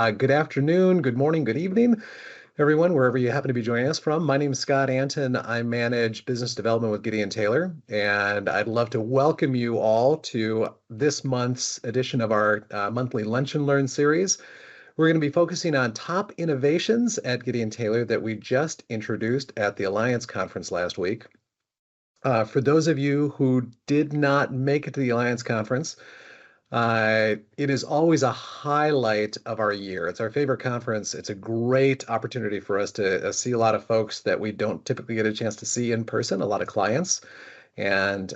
Good afternoon, good morning, good evening, everyone, wherever you happen to be joining us from. My name is Scott Anton. I manage business development with Gideon Taylor, and I'd love to welcome you all to this month's edition of our monthly Lunch and Learn series. We're going to be focusing on top innovations at Gideon Taylor that we just introduced at the Alliance Conference last week. For those of you who did not make it to the Alliance Conference, it is always a highlight of our year. It's our favorite conference. It's a great opportunity for us to see a lot of folks that we don't typically get a chance to see in person, a lot of clients, and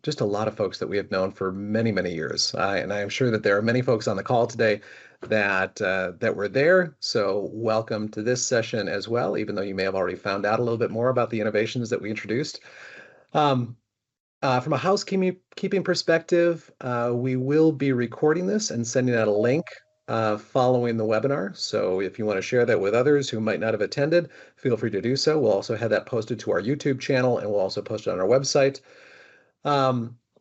just a lot of folks that we have known for many, many years. And I am sure that there are many folks on the call today that were there. So welcome to this session as well, even though you may have already found out a little bit more about the innovations that we introduced. From a housekeeping perspective, we will be recording this and sending out a link following the webinar. So if you want to share that with others who might not have attended, feel free to do so. We'll also have that posted to our YouTube channel, and we'll also post it on our website.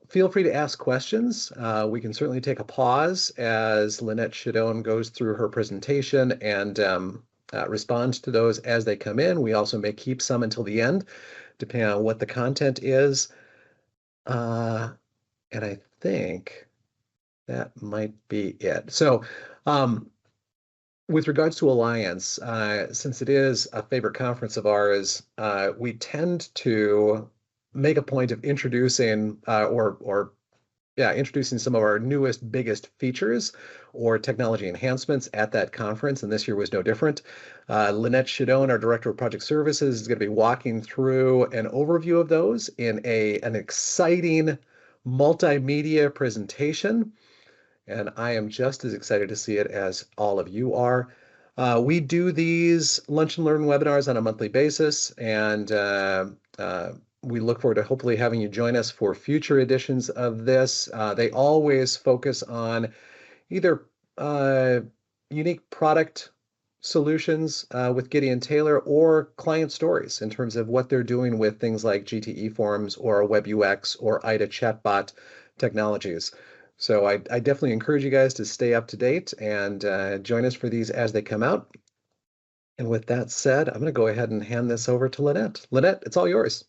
Feel free to ask questions. We can certainly take a pause as Lynette Chidone goes through her presentation and respond to those as they come in. We also may keep some until the end, depending on what the content is. And I think that might be it. So with regards to Alliance, since it is a favorite conference of ours, we tend to make a point of introducing introducing some of our newest, biggest features or technology enhancements at that conference, and this year was no different. Lynette Chidone, our Director of Project Services, is going to be walking through an overview of those in an exciting multimedia presentation, and I am just as excited to see it as all of you are. We do these Lunch and Learn webinars on a monthly basis, and we look forward to hopefully having you join us for future editions of this. They always focus on either unique product solutions with Gideon Taylor or client stories in terms of what they're doing with things like GT eForms or Web UX or IDA chatbot technologies. So I definitely encourage you guys to stay up to date and join us for these as they come out. And with that said, I'm going to go ahead and hand this over to Lynette. Lynette, it's all yours.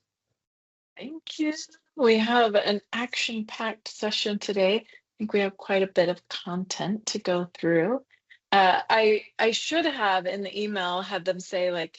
Thank you. We have an action-packed session today. I think we have quite a bit of content to go through. I should have in the email had them say, like,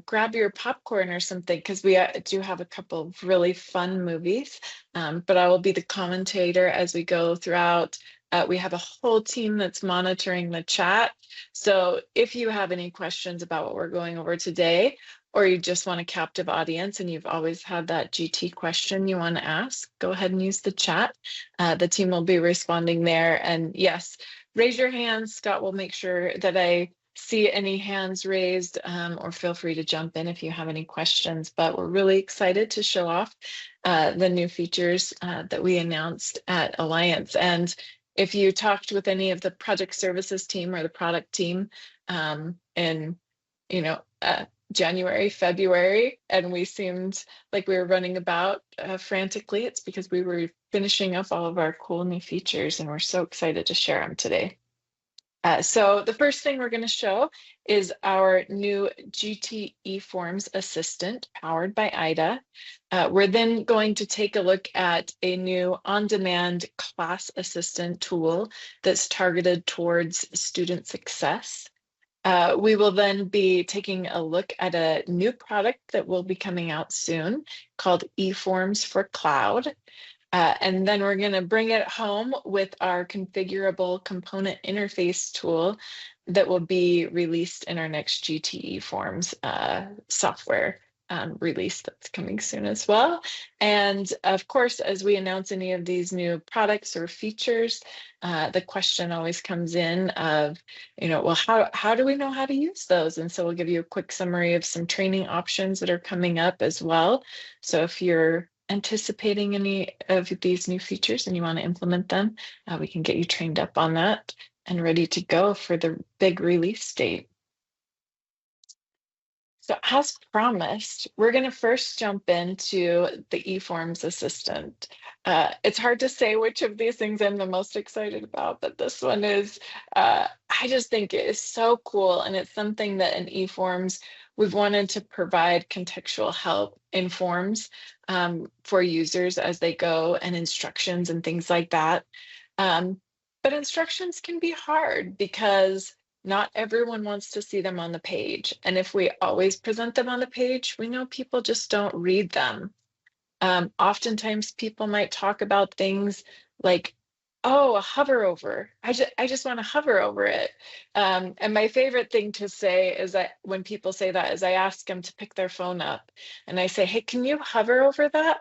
grab your popcorn or something, because we do have a couple of really fun movies. But I will be the commentator as we go throughout. We have a whole team that's monitoring the chat. So if you have any questions about what we're going over today, or you just want a captive audience and you've always had that GT question you want to ask, go ahead and use the chat. The team will be responding there. And yes, raise your hands. Scott will make sure that I see any hands raised, or feel free to jump in if you have any questions. But we're really excited to show off the new features that we announced at Alliance. And if you talked with any of the project services team or the product team in January, February, and we seemed like we were running about frantically, it's because we were finishing up all of our cool new features, and we're so excited to share them today. So the first thing we're going to show is our new GT eForms assistant powered by IDA. We're then going to take a look at a new on-demand class assistant tool that's targeted towards student success. We will then be taking a look at a new product that will be coming out soon called eForms for Cloud. And then we're going to bring it home with our configurable component interface tool that will be released in our next GT eForms software release that's coming soon as well. And of course, as we announce any of these new products or features, the question always comes in of, well, how do we know how to use those? And so we'll give you a quick summary of some training options that are coming up as well. So if you're anticipating any of these new features and you want to implement them, we can get you trained up on that and ready to go for the big release date. So as promised, we're going to first jump into the eForms assistant. It's hard to say which of these things I'm the most excited about, but this one is, I just think it is so cool. And it's something that in eForms, we've wanted to provide contextual help in forms for users as they go and instructions and things like that. Um, but instructions can be hard because not everyone wants to see them on the page. And if we always present them on the page, we know people just don't read them. Oftentimes people might talk about things like, oh, a hover over. I just want to hover over it. And my favorite thing to say is that when people say that is I ask them to pick their phone up and I say, hey, can you hover over that?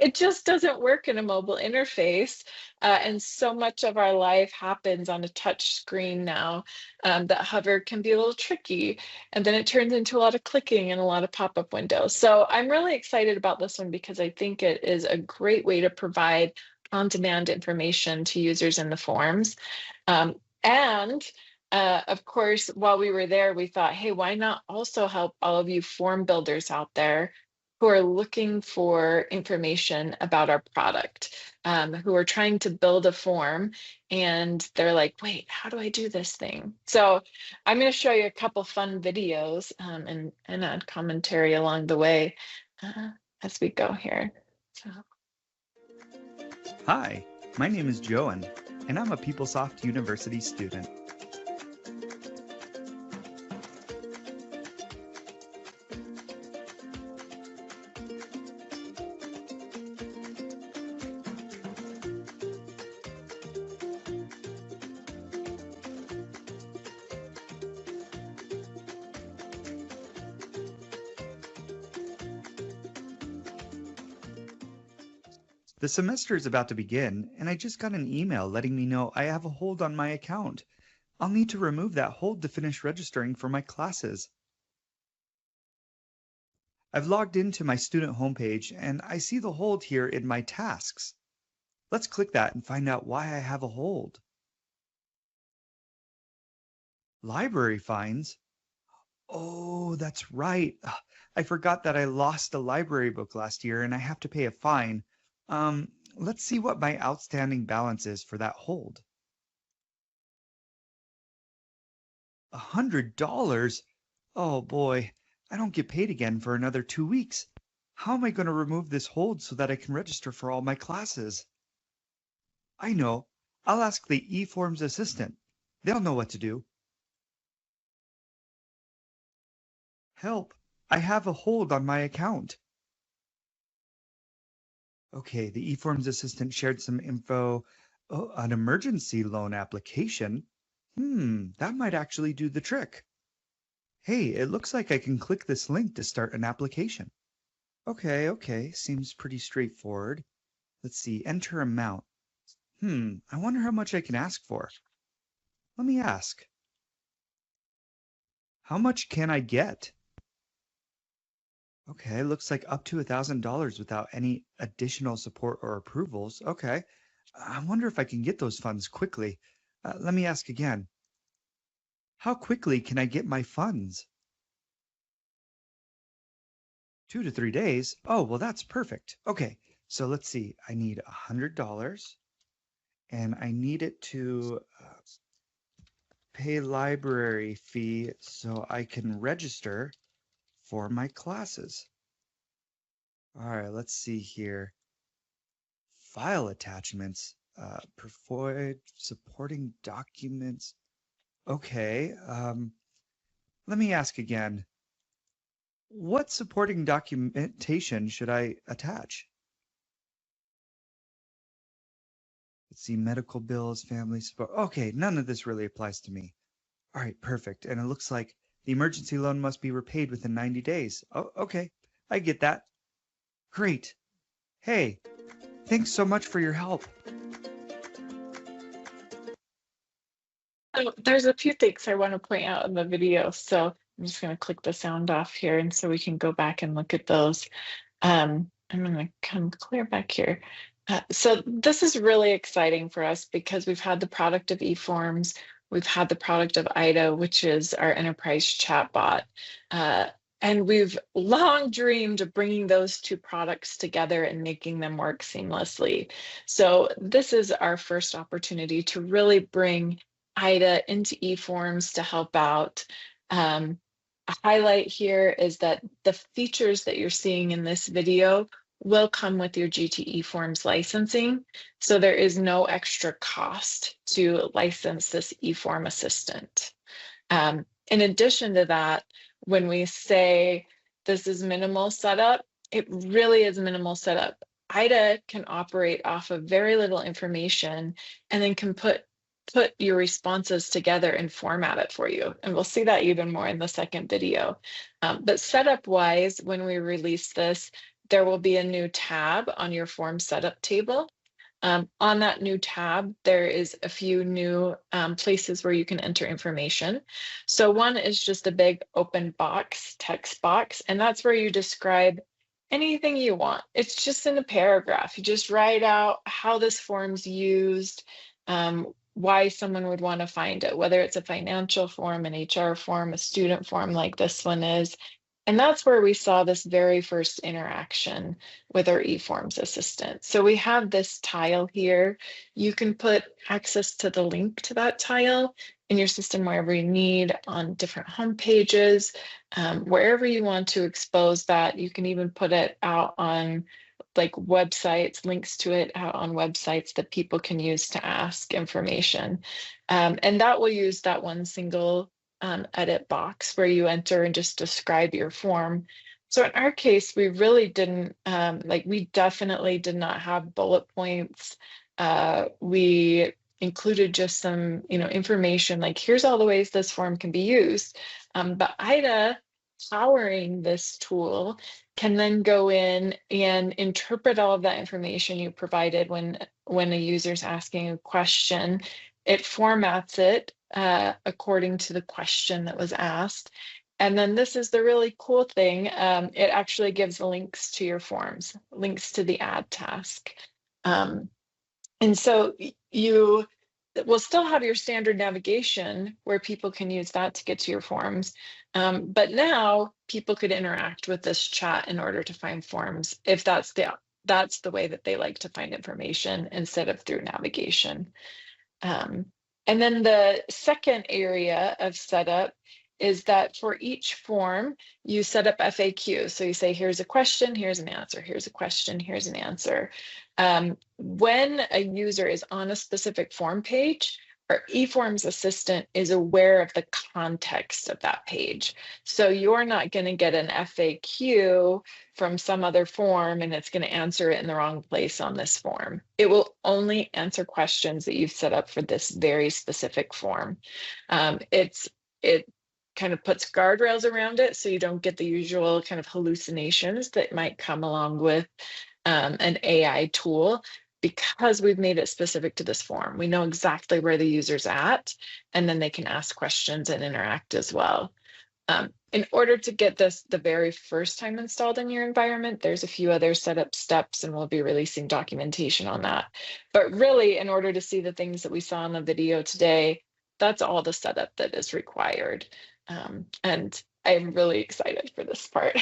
It just doesn't work in a mobile interface. And so much of our life happens on a touch screen now that hover can be a little tricky. And then it turns into a lot of clicking and a lot of pop-up windows. So I'm really excited about this one because I think it is a great way to provide on-demand information to users in the forms. Um, and of course, while we were there, we thought, hey, why not also help all of you form builders out there who are looking for information about our product, who are trying to build a form and they're like, wait, how do I do this thing? So I'm going to show you a couple fun videos and add commentary along the way as we go here. So. Hi, my name is Joan, and I'm a PeopleSoft University student. The semester is about to begin, and I just got an email letting me know I have a hold on my account. I'll need to remove that hold to finish registering for my classes. I've logged into my student homepage, and I see the hold here in my tasks. Let's click that and find out why I have a hold. Library fines? Oh, that's right. I forgot that I lost a library book last year and I have to pay a fine. Let's see what my outstanding balance is for that hold. $100? Oh boy, I don't get paid again for another 2 weeks. How am I going to remove this hold so that I can register for all my classes? I know. I'll ask the eForms assistant. They'll know what to do. Help! I have a hold on my account. Okay, the eForms assistant shared some info. Oh, an emergency loan application? That might actually do the trick. Hey, it looks like I can click this link to start an application. Okay, seems pretty straightforward. Let's see, enter amount. I wonder how much I can ask for. Let me ask. How much can I get? Okay, looks like up to $1,000 without any additional support or approvals. Okay, I wonder if I can get those funds quickly. Let me ask again. How quickly can I get my funds? 2 to 3 days? Oh, well, that's perfect. Okay, so let's see. I need $100 and I need it to pay library fee so I can register for my classes. All right, let's see here. File attachments, provide supporting documents. Okay, let me ask again. What supporting documentation should I attach? Let's see, medical bills, family support. Okay, none of this really applies to me. All right, perfect. And it looks like the emergency loan must be repaid within 90 days. Oh, okay, I get that. Great. Hey, thanks so much for your help. So there's a few things I want to point out in the video. So I'm just going to click the sound off here and so we can go back and look at those. I'm going to come clear back here. So this is really exciting for us because we've had the product of eForms, we've had the product of IDA, which is our enterprise chatbot. And we've long dreamed of bringing those two products together and making them work seamlessly. So this is our first opportunity to really bring IDA into eForms to help out. A highlight here is that the features that you're seeing in this video will come with your GT eForms licensing. So there is no extra cost to license this eForm assistant. In addition to that, when we say this is minimal setup, it really is minimal setup. IDA can operate off of very little information and then can put your responses together and format it for you. And we'll see that even more in the second video. But setup wise, when we release this, there will be a new tab on your form setup table. On that new tab, there is a few new places where you can enter information. So one is just a big open box, text box, and that's where you describe anything you want. It's just in a paragraph. You just write out how this form's used, why someone would want to find it, whether it's a financial form, an HR form, a student form like this one is. And that's where we saw this very first interaction with our eForms assistant. So we have this tile here. You can put access to the link to that tile in your system wherever you need, on different home pages, wherever you want to expose that. You can even put it out on like websites, links to it out on websites that people can use to ask information. And that will use that one single edit box where you enter and just describe your form. So in our case, we really didn't, we definitely did not have bullet points. We included just some, information like here's all the ways this form can be used. But IDA powering this tool can then go in and interpret all of that information you provided when a user's asking a question. It formats it according to the question that was asked. And then this is the really cool thing. It actually gives links to your forms, links to the add task. And so you will still have your standard navigation where people can use that to get to your forms. But now people could interact with this chat in order to find forms if that's the way that they like to find information instead of through navigation. And then the second area of setup is that for each form, you set up FAQ. So you say, here's a question, here's an answer, here's a question, here's an answer. When a user is on a specific form page, our eForms assistant is aware of the context of that page. So you're not going to get an FAQ from some other form and it's going to answer it in the wrong place on this form. It will only answer questions that you've set up for this very specific form. It kind of puts guardrails around it so you don't get the usual kind of hallucinations that might come along with an AI tool, because we've made it specific to this form. We know exactly where the user's at, and then they can ask questions and interact as well. In order to get this the very first time installed in your environment, there's a few other setup steps, and we'll be releasing documentation on that. But really, in order to see the things that we saw in the video today, that's all the setup that is required. And I'm really excited for this part.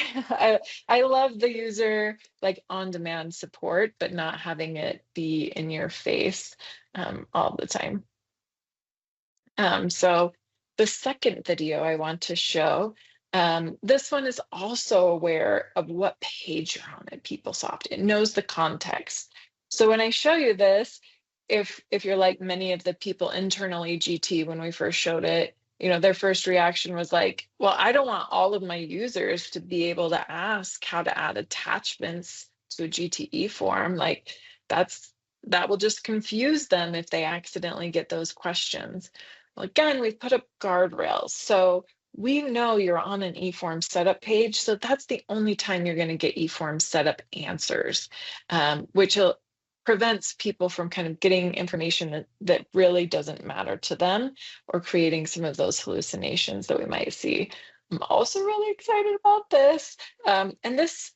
I love the user like on-demand support, but not having it be in your face all the time. So the second video I want to show, this one is also aware of what page you're on at PeopleSoft. It knows the context. So when I show you this, if you're like many of the people internally GT, when we first showed it, their first reaction was like, well, I don't want all of my users to be able to ask how to add attachments to a GTE form. Like that will just confuse them if they accidentally get those questions. Well, again, we've put up guardrails. So we know you're on an eForm setup page. So that's the only time you're going to get eForm setup answers, which prevents people from kind of getting information that really doesn't matter to them or creating some of those hallucinations that we might see. I'm also really excited about this. And this,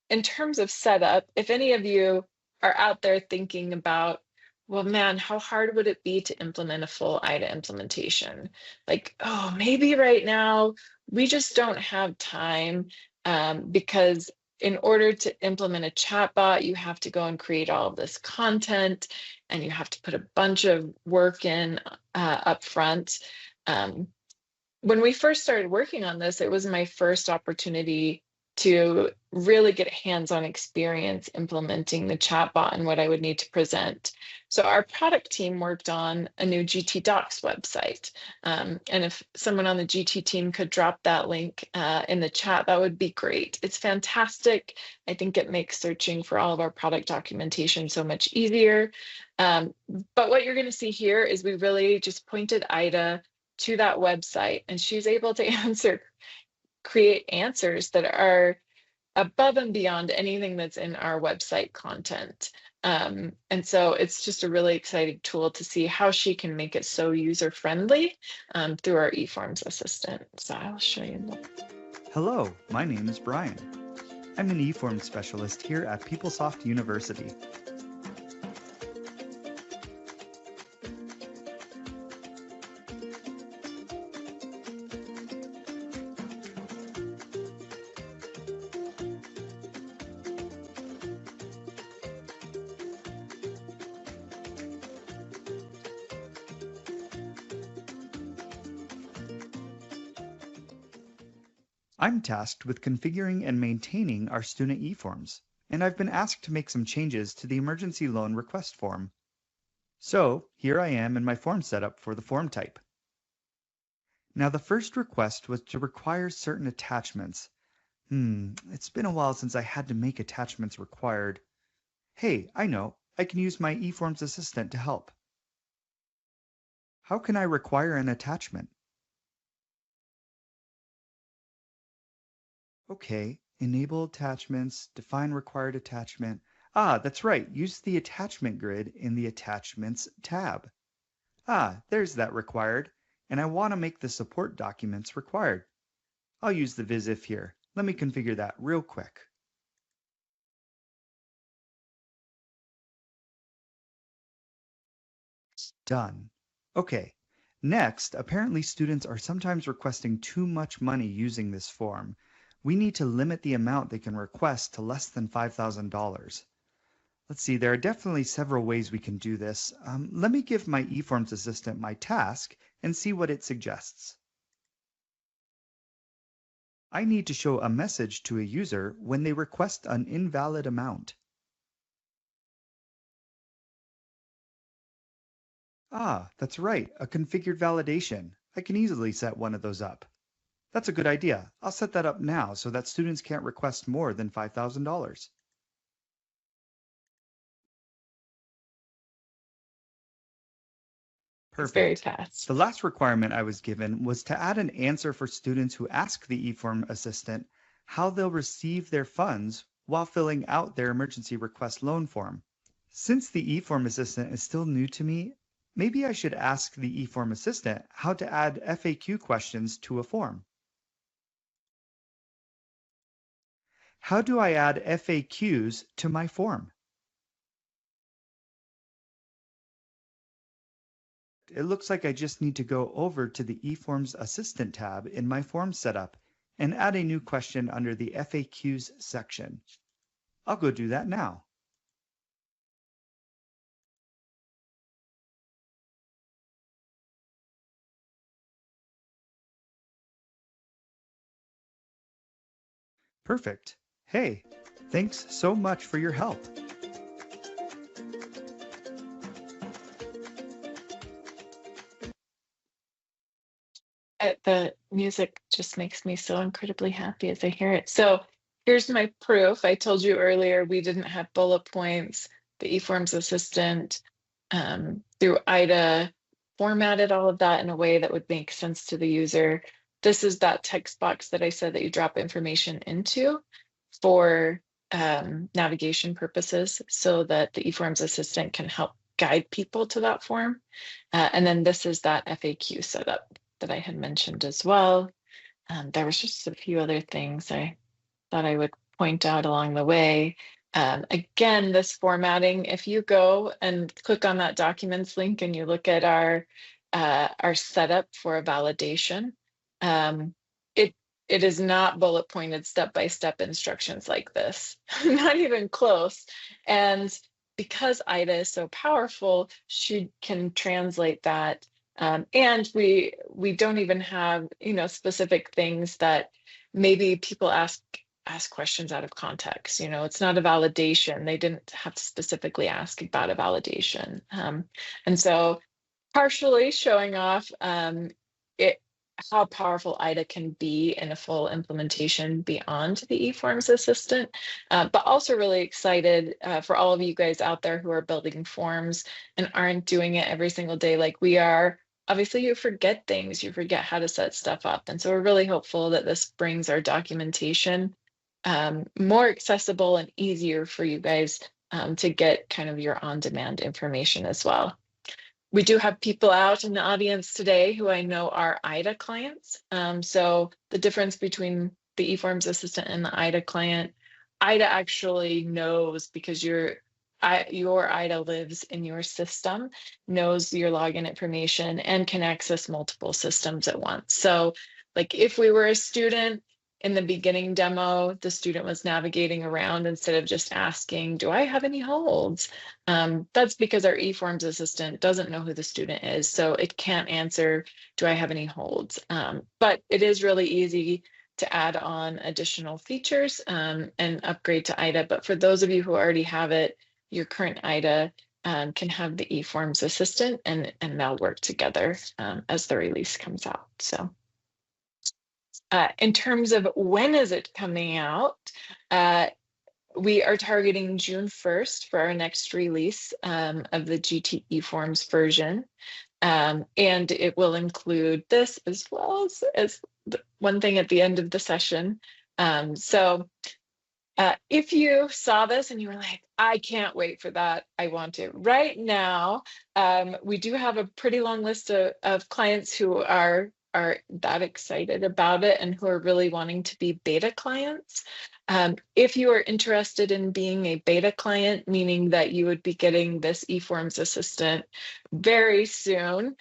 in terms of setup, if any of you are out there thinking about well, man, how hard would it be to implement a full IDA implementation? Like, oh, maybe right now we just don't have time, because in order to implement a chatbot, you have to go and create all of this content and you have to put a bunch of work in up front. Um, when we first started working on this, it was my first opportunity to really get hands-on experience implementing the chatbot and what I would need to present. So our product team worked on a new GT Docs website. And if someone on the GT team could drop that link in the chat, that would be great. It's fantastic. I think it makes searching for all of our product documentation so much easier. But what you're going to see here is we really just pointed Ida to that website, and she's able to create answers that are above and beyond anything that's in our website content. And so it's just a really exciting tool to see how she can make it so user-friendly through our eForms assistant. So I'll show you that. Hello, my name is Brian. I'm an eForms specialist here at PeopleSoft University. I'm tasked with configuring and maintaining our student eForms, and I've been asked to make some changes to the emergency loan request form. So here I am in my form setup for the form type. Now the first request was to require certain attachments. It's been a while since I had to make attachments required. Hey, I know, I can use my eForms assistant to help. How can I require an attachment? Okay, enable attachments, define required attachment. That's right, use the attachment grid in the attachments tab. There's that required, and I want to make the support documents required. I'll use the viz if here. Let me configure that real quick. Done. Okay, next, apparently students are sometimes requesting too much money using this form. We need to limit the amount they can request to less than $5,000. Let's see, there are definitely several ways we can do this. Let me give my eForms assistant my task and see what it suggests. I need to show a message to a user when they request an invalid amount. That's right, a configured validation. I can easily set one of those up. That's a good idea. I'll set that up now so that students can't request more than $5,000. It's very Perfect. fast. The last requirement I was given was to add an answer for students who ask the eForm assistant how they'll receive their funds while filling out their emergency request loan form. Since the eForm assistant is still new to me, maybe I should ask the eForm assistant how to add FAQ questions to a form. How do I add FAQs to my form? It looks like I just need to go over to the eForms Assistant tab in my form setup and add a new question under the FAQs section. I'll go do that now. Perfect. Hey, thanks so much for your help. The music just makes me so incredibly happy as I hear it. So here's my proof. I told you earlier we didn't have bullet points. The eForms assistant through IDA formatted all of that in a way that would make sense to the user. This is that text box that I said that you drop information into for navigation purposes so that the eForms assistant can help guide people to that form. And then this is that FAQ setup that I had mentioned as well. There was just a few other things I thought I would point out along the way. Again, this formatting, if you go and click on that documents link and you look at our setup for a validation, it is not bullet pointed step-by-step instructions like this, not even close. And because IDA is so powerful, she can translate that. And we don't even have, specific things that maybe people ask questions out of context. It's not a validation. They didn't have to specifically ask about a validation. And so partially showing off it how powerful IDA can be in a full implementation beyond the eForms assistant, but also really excited for all of you guys out there who are building forms and aren't doing it every single day like we are. Obviously, you forget things, you forget how to set stuff up. And so we're really hopeful that this brings our documentation more accessible and easier for you guys to get kind of your on-demand information as well. We do have people out in the audience today who I know are IDA clients. So the difference between the eForms assistant and the IDA client, IDA actually knows, because your IDA lives in your system, knows your login information and can access multiple systems at once. So like if we were a student in the beginning demo, the student was navigating around instead of just asking, do I have any holds? That's because our eForms assistant doesn't know who the student is, so it can't answer, do I have any holds? But it is really easy to add on additional features and upgrade to IDA. But for those of you who already have it, your current IDA can have the eForms assistant, and they'll work together as the release comes out. So in terms of when is it coming out, we are targeting June 1st for our next release of the GT eForms version. And it will include this as well as one thing at the end of the session. So if you saw this and you were like, I can't wait for that, I want to. Right now, we do have a pretty long list of clients who are that excited about it and who are really wanting to be beta clients. If you are interested in being a beta client, meaning that you would be getting this eForms assistant very soon,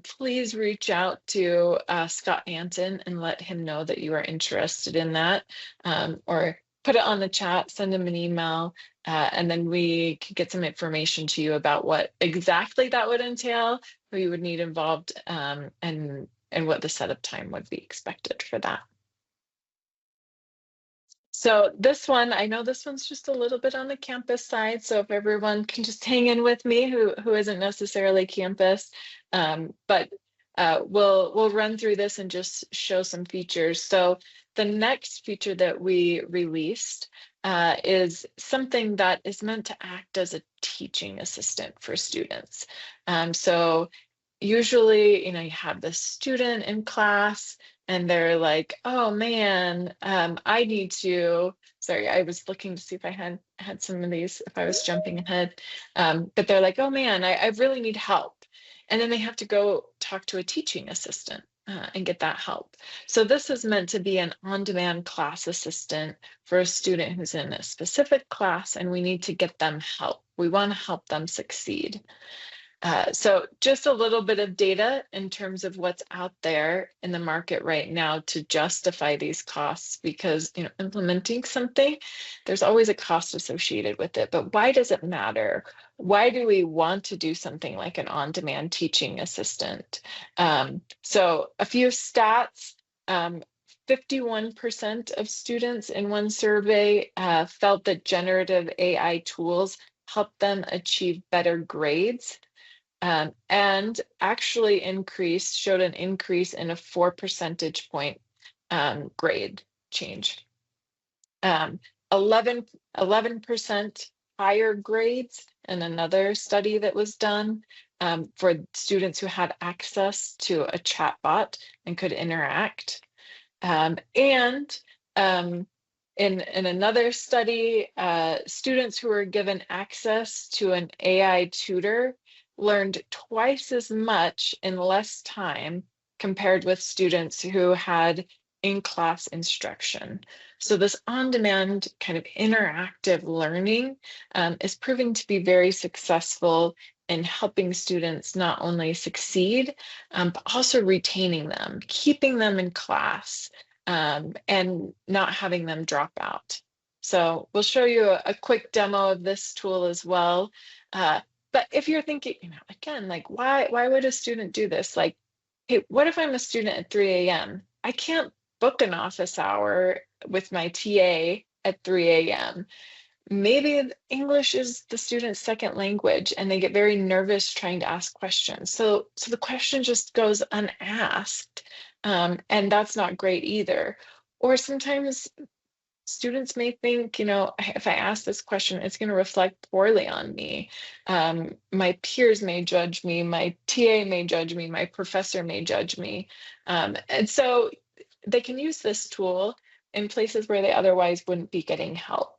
please reach out to Scott Anton and let him know that you are interested in that, or put it on the chat, send him an email, and then we can get some information to you about what exactly that would entail, who you would need involved, and what the setup time would be expected for that. So this one, I know this one's just a little bit on the campus side, so if everyone can just hang in with me who isn't necessarily campus, but we'll run through this and just show some features. So the next feature that we released is something that is meant to act as a teaching assistant for students. So usually, you have the student in class and they're like, oh man, I need to, sorry, I was looking to see if I had some of these, if I was jumping ahead, but they're like, oh man, I really need help. And then they have to go talk to a teaching assistant and get that help. So this is meant to be an on-demand class assistant for a student who's in a specific class and we need to get them help. We want to help them succeed. So just a little bit of data in terms of what's out there in the market right now to justify these costs, because implementing something, there's always a cost associated with it. But why does it matter? Why do we want to do something like an on-demand teaching assistant? So a few stats. 51% of students in one survey felt that generative AI tools help them achieve better grades. And actually showed an increase in a 4 percentage point grade change. 11% higher grades in another study that was done for students who had access to a chatbot and could interact. And in another study, students who were given access to an AI tutor learned twice as much in less time compared with students who had in-class instruction. So this on-demand kind of interactive learning is proving to be very successful in helping students not only succeed, but also retaining them, keeping them in class, and not having them drop out. So we'll show you a quick demo of this tool as well. But if you're thinking, again, like why would a student do this? Like, hey, what if I'm a student at 3 a.m.? I can't book an office hour with my TA at 3 a.m. Maybe English is the student's second language and they get very nervous trying to ask questions. So the question just goes unasked, and that's not great either. Or sometimes students may think, if I ask this question, it's going to reflect poorly on me. My peers may judge me, my TA may judge me, my professor may judge me. And so they can use this tool in places where they otherwise wouldn't be getting help.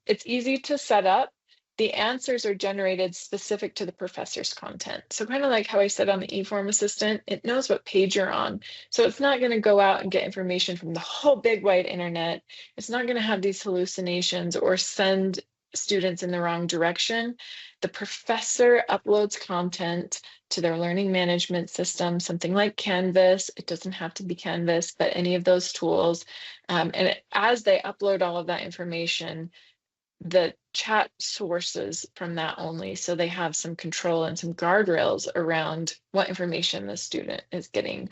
It's easy to set up. The answers are generated specific to the professor's content. So kind of like how I said on the eForm assistant, it knows what page you're on. So it's not going to go out and get information from the whole big wide internet. It's not going to have these hallucinations or send students in the wrong direction. The professor uploads content to their learning management system, something like Canvas. It doesn't have to be Canvas, but any of those tools. As they upload all of that information, the chat sources from that only. So they have some control and some guardrails around what information the student is getting.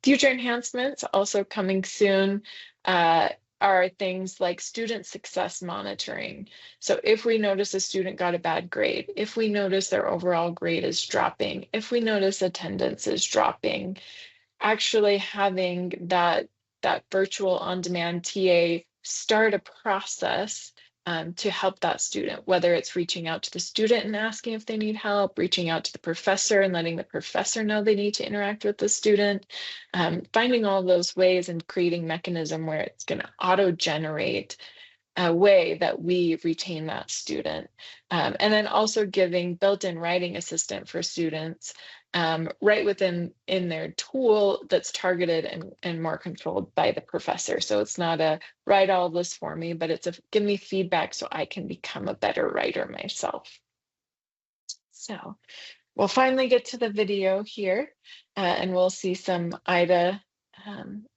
Future enhancements also coming soon are things like student success monitoring. So if we notice a student got a bad grade, if we notice their overall grade is dropping, if we notice attendance is dropping, actually having that virtual on-demand TA start a process to help that student, whether it's reaching out to the student and asking if they need help, reaching out to the professor and letting the professor know they need to interact with the student, finding all those ways and creating mechanism where it's going to auto-generate a way that we retain that student. And then also giving built-in writing assistant for students right within their tool that's targeted and more controlled by the professor. So it's not a write all this for me, but it's a give me feedback so I can become a better writer myself. So we'll finally get to the video here and we'll see some IDA,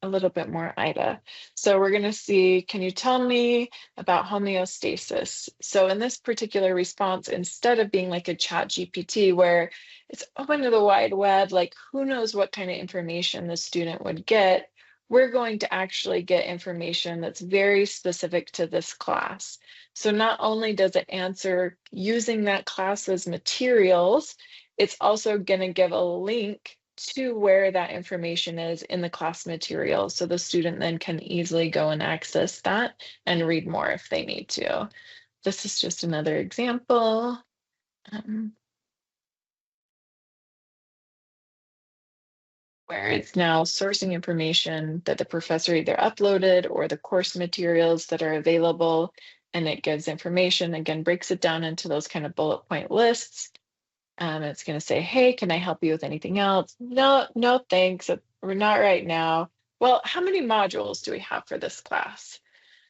a little bit more IDA. So we're going to see, can you tell me about homeostasis? So in this particular response, instead of being like a chat GPT where it's open to the wide web, like who knows what kind of information the student would get, we're going to actually get information that's very specific to this class. So not only does it answer using that class's materials, it's also going to give a link to where that information is in the class material. So the student then can easily go and access that and read more if they need to. This is just another example. Where it's now sourcing information that the professor either uploaded or the course materials that are available, and it gives information, again, breaks it down into those kind of bullet point lists. It's going to say, hey, can I help you with anything else? No, thanks. We're not right now. Well, how many modules do we have for this class?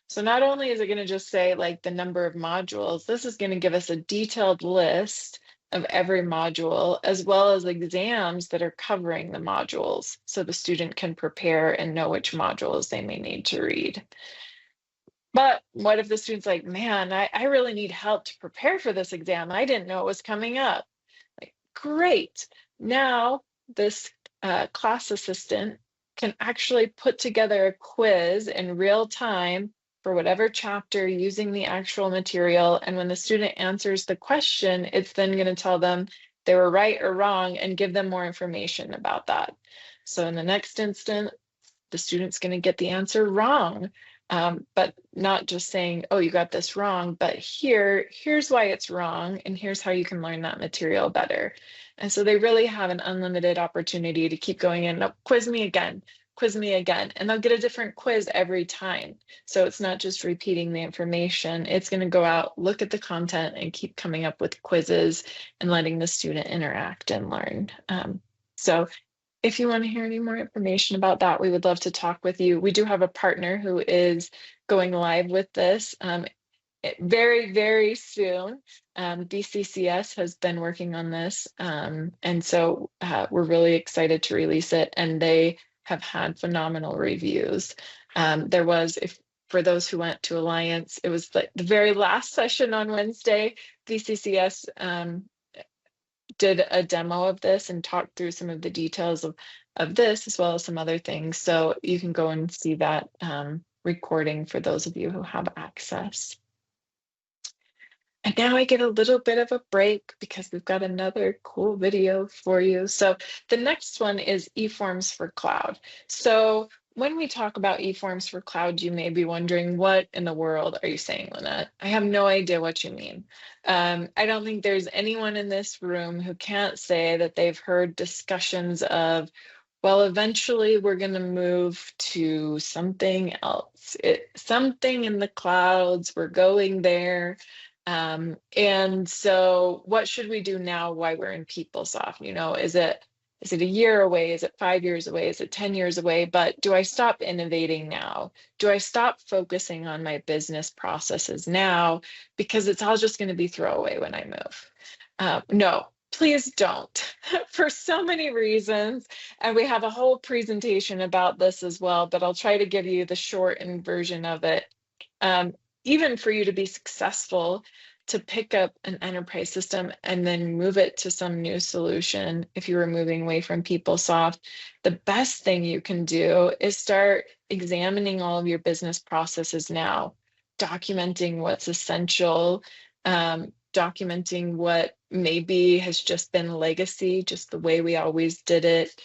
So not only is it going to just say like the number of modules, this is going to give us a detailed list of every module, as well as exams that are covering the modules, so the student can prepare and know which modules they may need to read. But what if the student's like, man, I really need help to prepare for this exam. I didn't know it was coming up. Like, great. Now this class assistant can actually put together a quiz in real time for whatever chapter using the actual material. And when the student answers the question, it's then going to tell them they were right or wrong and give them more information about that. So in the next instance, the student's going to get the answer wrong, but not just saying, oh, you got this wrong, but here's why it's wrong, and here's how you can learn that material better. And so they really have an unlimited opportunity to keep going in, quiz me again, and they'll get a different quiz every time. So it's not just repeating the information, it's going to go out, look at the content, and keep coming up with quizzes and letting the student interact and learn. So if you want to hear any more information about that, we would love to talk with you. We do have a partner who is going live with this very, very soon. BCCS has been working on this, and so we're really excited to release it, and they have had phenomenal reviews. There was, if for those who went to Alliance, it was the very last session on Wednesday. BCCS did a demo of this and talked through some of the details of this, as well as some other things. So you can go and see that recording for those of you who have access. And now I get a little bit of a break because we've got another cool video for you. So the next one is eForms for Cloud. So when we talk about eForms for Cloud, you may be wondering, what in the world are you saying, Lynette? I have no idea what you mean. I don't think there's anyone in this room who can't say that they've heard discussions of, well, eventually we're going to move to something else. Something in the clouds, we're going there. And so what should we do now while we're in PeopleSoft? You know, is it a year away? Is it 5 years away? Is it 10 years away? But do I stop innovating now? Do I stop focusing on my business processes now? Because it's all just going to be throwaway when I move. No, please don't. For so many reasons. And we have a whole presentation about this as well, but I'll try to give you the shortened version of it. Even for you to be successful, to pick up an enterprise system and then move it to some new solution, if you were moving away from PeopleSoft, the best thing you can do is start examining all of your business processes now, documenting what's essential, documenting what maybe has just been legacy, just the way we always did it,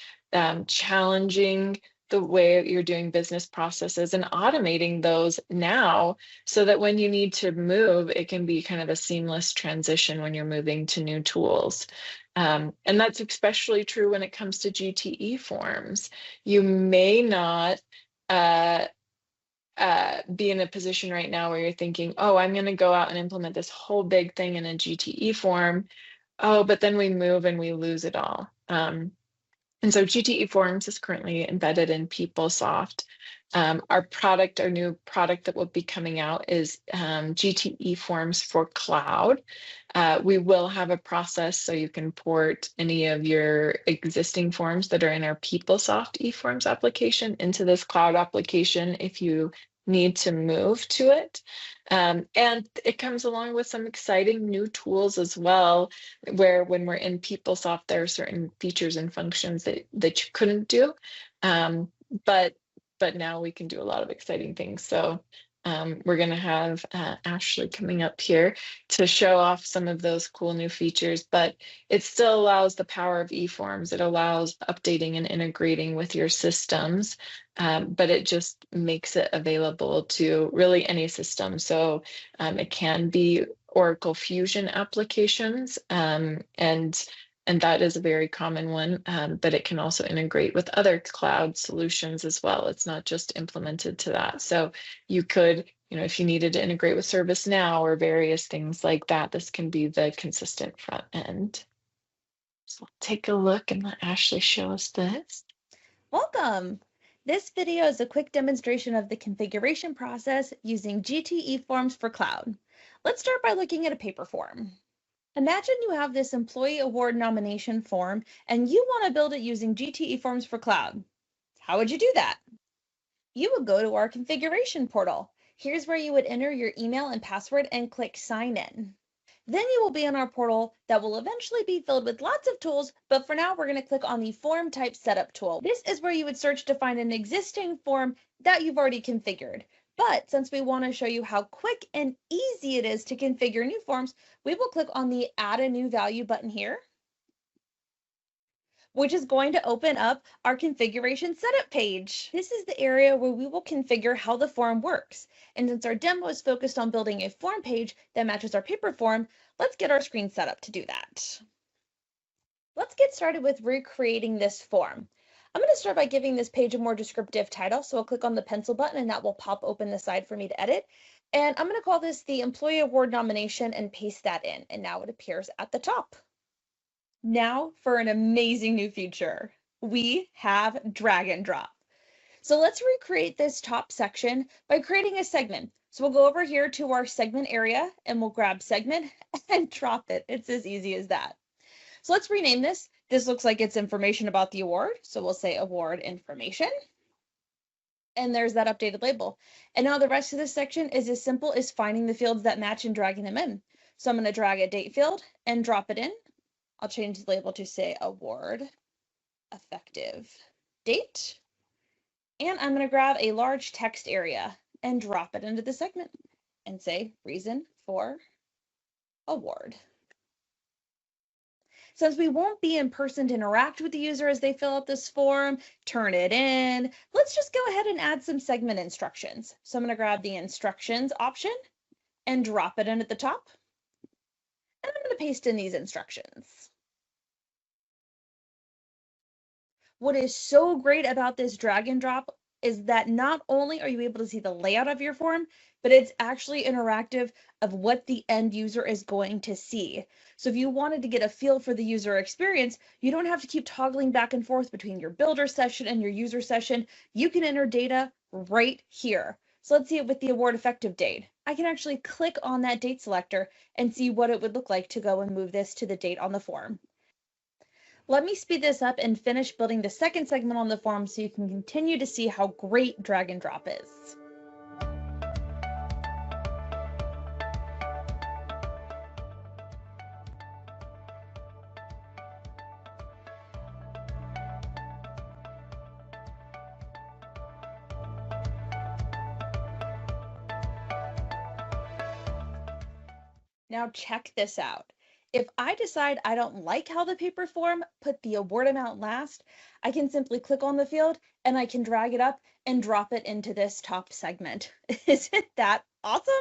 challenging the way you're doing business processes and automating those now so that when you need to move, it can be kind of a seamless transition when you're moving to new tools. And that's especially true when it comes to GTE forms. You may not be in a position right now where you're thinking, oh, I'm going to go out and implement this whole big thing in a GTE form. Oh, but then we move and we lose it all. And so GTE Forms is currently embedded in PeopleSoft. Our new product that will be coming out is GTE Forms for Cloud. We will have a process so you can port any of your existing forms that are in our PeopleSoft eForms application into this cloud application if you need to move to it. And it comes along with some exciting new tools as well, where when we're in PeopleSoft, there are certain features and functions that you couldn't do. But now we can do a lot of exciting things. So we're going to have Ashley coming up here to show off some of those cool new features, but it still allows the power of eForms. It allows updating and integrating with your systems, but it just makes it available to really any system. So it can be Oracle Fusion applications, and that is a very common one, but it can also integrate with other cloud solutions as well. It's not just implemented to that. So you could, if you needed to integrate with ServiceNow or various things like that, this can be the consistent front end. So we'll take a look and let Ashley show us this. Welcome. This video is a quick demonstration of the configuration process using GTE Forms for Cloud. Let's start by looking at a paper form. Imagine you have this employee award nomination form and you want to build it using GTE Forms for Cloud. How would you do that? You would go to our configuration portal. Here's where you would enter your email and password and click sign in. Then you will be on our portal that will eventually be filled with lots of tools, but for now we're going to click on the form type setup tool. This is where you would search to find an existing form that you've already configured. But since we want to show you how quick and easy it is to configure new forms, we will click on the Add a New Value button here, which is going to open up our configuration setup page. This is the area where we will configure how the form works. And since our demo is focused on building a form page that matches our paper form, let's get our screen set up to do that. Let's get started with recreating this form. I'm going to start by giving this page a more descriptive title. So I'll click on the pencil button and that will pop open the side for me to edit. And I'm going to call this the Employee Award Nomination and paste that in. And now it appears at the top. Now for an amazing new feature. We have drag and drop. So let's recreate this top section by creating a segment. So we'll go over here to our segment area and we'll grab segment and drop it. It's as easy as that. So let's rename this. This looks like it's information about the award. So we'll say award information. And there's that updated label. And now the rest of this section is as simple as finding the fields that match and dragging them in. So I'm going to drag a date field and drop it in. I'll change the label to say award effective date. And I'm going to grab a large text area and drop it into the segment and say reason for award. Since we won't be in person to interact with the user as they fill out this form, turn it in, let's just go ahead and add some segment instructions. So I'm going to grab the instructions option and drop it in at the top. And I'm going to paste in these instructions. What is so great about this drag and drop is that not only are you able to see the layout of your form, but it's actually interactive of what the end user is going to see. So if you wanted to get a feel for the user experience, you don't have to keep toggling back and forth between your builder session and your user session. You can enter data right here. So let's see it with the award effective date. I can actually click on that date selector and see what it would look like to go and move this to the date on the form. Let me speed this up and finish building the second segment on the form so you can continue to see how great drag and drop is. Now check this out. If I decide I don't like how the paper form put the award amount last, I can simply click on the field and I can drag it up and drop it into this top segment. Isn't that awesome?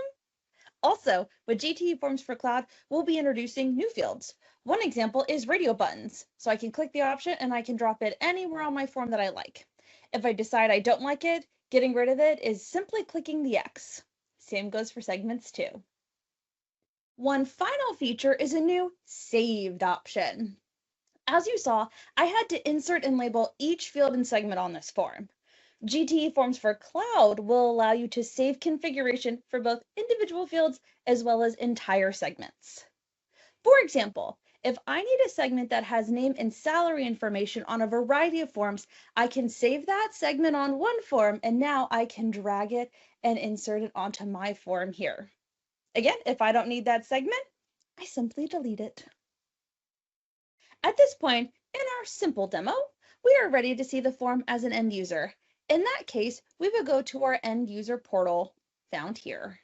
Also, with GTE Forms for Cloud, we'll be introducing new fields. One example is radio buttons. So I can click the option and I can drop it anywhere on my form that I like. If I decide I don't like it, getting rid of it is simply clicking the X. Same goes for segments too. One final feature is a new saved option. As you saw, I had to insert and label each field and segment on this form. GTE Forms for Cloud will allow you to save configuration for both individual fields as well as entire segments. For example, if I need a segment that has name and salary information on a variety of forms, I can save that segment on one form and now I can drag it and insert it onto my form here. Again, if I don't need that segment, I simply delete it. At this point in our simple demo, we are ready to see the form as an end user. In that case, we would go to our end user portal found here.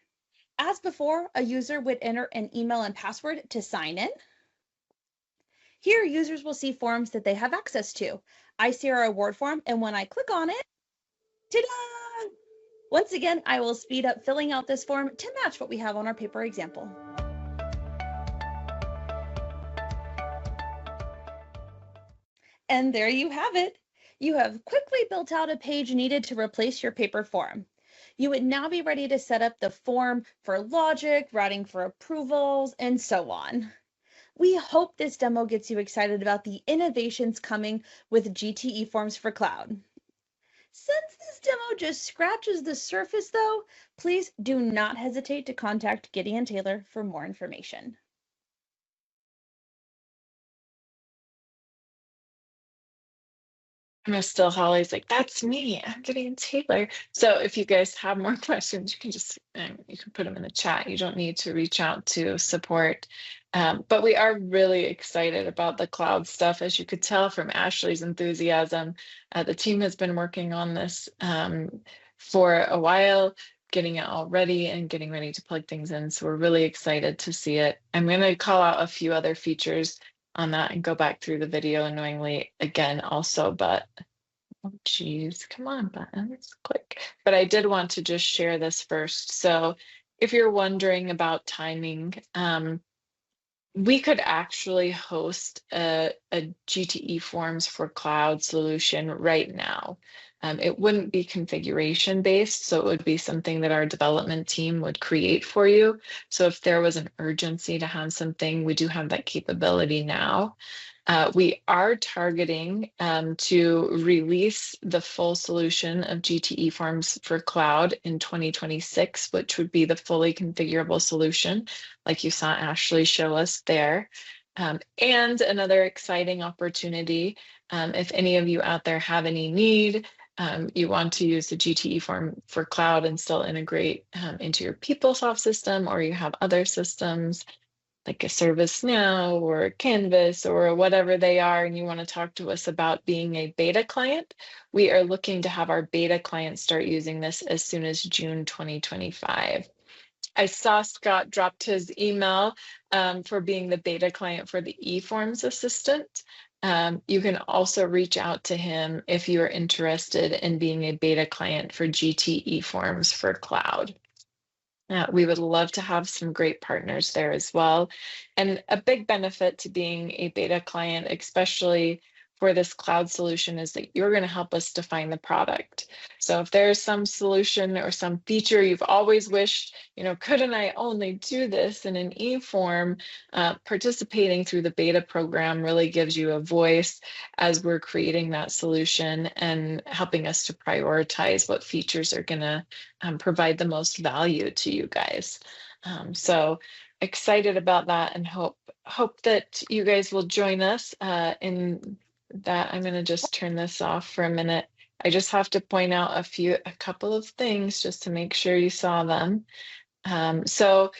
As before, a user would enter an email and password to sign in. Here, users will see forms that they have access to. I see our award form, and when I click on it, ta-da! Once again, I will speed up filling out this form to match what we have on our paper example. And there you have it. You have quickly built out a page needed to replace your paper form. You would now be ready to set up the form for logic, routing for approvals, and so on. We hope this demo gets you excited about the innovations coming with GTE Forms for Cloud. Since this demo just scratches the surface though, please do not hesitate to contact Gideon Taylor for more information. I'm still Holly's like, that's me. I'm Gideon Taylor. So if you guys have more questions, you can just you can put them in the chat. You don't need to reach out to support. But we are really excited about the cloud stuff, as you could tell from Ashley's enthusiasm. The team has been working on this for a while, getting it all ready and getting ready to plug things in. So we're really excited to see it. I'm going to call out a few other features on that and go back through the video annoyingly again also, but oh geez, come on buttons, click. But I did want to just share this first. So if you're wondering about timing, we could actually host a GTE Forms for Cloud solution right now. It wouldn't be configuration based, so it would be something that our development team would create for you. So if there was an urgency to have something, we do have that capability now. We are targeting to release the full solution of GT eForms for cloud in 2026, which would be the fully configurable solution, like you saw Ashley show us there. And another exciting opportunity, if any of you out there have any need, you want to use the GT eForm for cloud and still integrate into your PeopleSoft system, or you have other systems like a ServiceNow or a Canvas or whatever they are, and you want to talk to us about being a beta client, we are looking to have our beta client start using this as soon as June 2025. I saw Scott dropped his email for being the beta client for the eForms assistant. You can also reach out to him if you are interested in being a beta client for GT eForms for cloud. We would love to have some great partners there as well. And a big benefit to being a beta client, especially for this cloud solution, is that you're going to help us define the product. So if there's some solution or some feature you've always wished, couldn't I only do this in an eForm, participating through the beta program really gives you a voice as we're creating that solution and helping us to prioritize what features are going to provide the most value to you guys. So excited about that, and hope that you guys will join us in that. I'm going to just turn this off for a minute. I just have to point out a couple of things just to make sure you saw them. So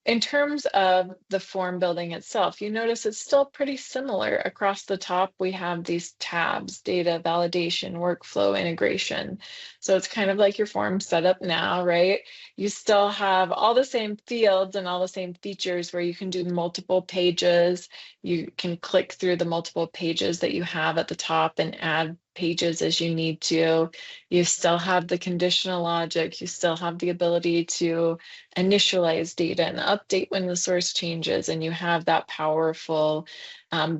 in terms of the form building itself, you notice it's still pretty similar. Across the top, we have these tabs: data, validation, workflow, integration. So it's kind of like your form setup now, right? You still have all the same fields and all the same features where you can do multiple pages. You can click through the multiple pages that you have at the top and add pages as you need to. You still have the conditional logic. You still have the ability to initialize data and update when the source changes, and you have that powerful